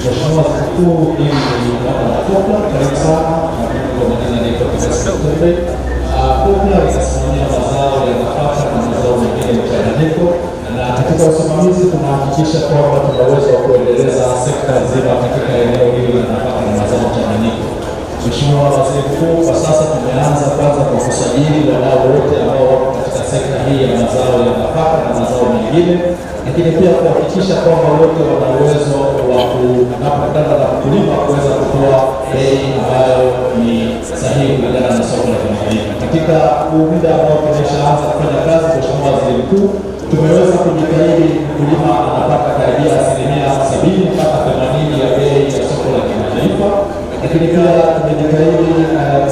Mheshimiwa Mkuu, mimi ni Bwana Kopla, karibu sana. Kwa majina naitwa Kopla. Kopla inasimamia mazao ya nafaka na mazao mengine mchanganyiko, na katika usimamizi tunahakikisha kwamba tuna uwezo wa kuendeleza sekta nzima katika eneo hili la nafaka na mazao mchanganyiko. Mheshimiwa Waziri Mkuu, kwa sasa tumeanza kwanza kwa kusajili wadau wote ambao wako katika sekta hii ya mazao ya nafaka na mazao mengine, lakini pia kuhakikisha kwamba wote wana uwezo wa kunapokutana na mkulima kuweza kutoa bei ambayo ni sahihi kulingana na soko la kimataifa. Katika muda ambao tumeshaanza kufanya kazi, Mheshimiwa Waziri Mkuu, tumeweza kujitahidi mkulima anapata karibia 70 mpaka 80 ya bei ya soko la kimataifa, lakini pia tumejitahidi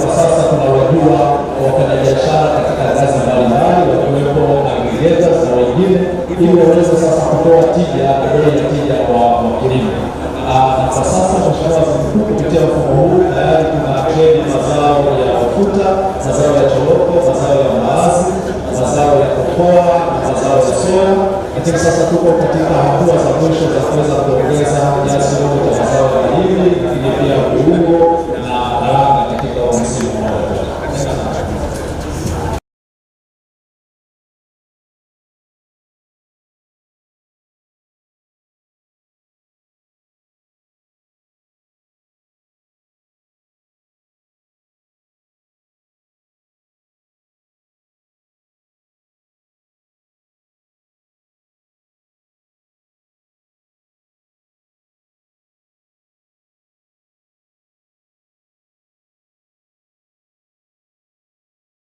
kwa sasa tunawajua wafanyabiashara katika ngazi mbalimbali wakiwepo aggregators na wengine, ili waweze sasa kutoa tija na bei ya tija kwa wakulima. Na kwa sasa Mheshimiwa Waziri Mkuu, kupitia mfumo huu tayari tuna treni mazao ya ufuta, mazao ya choroko, mazao ya mbaazi, mazao ya kokoa na mazao ya soya, lakini sasa tuko katika hatua za mwisho za kuweza kuongeza kiasi kidogo cha mazao ya mahindi, lakini pia viungo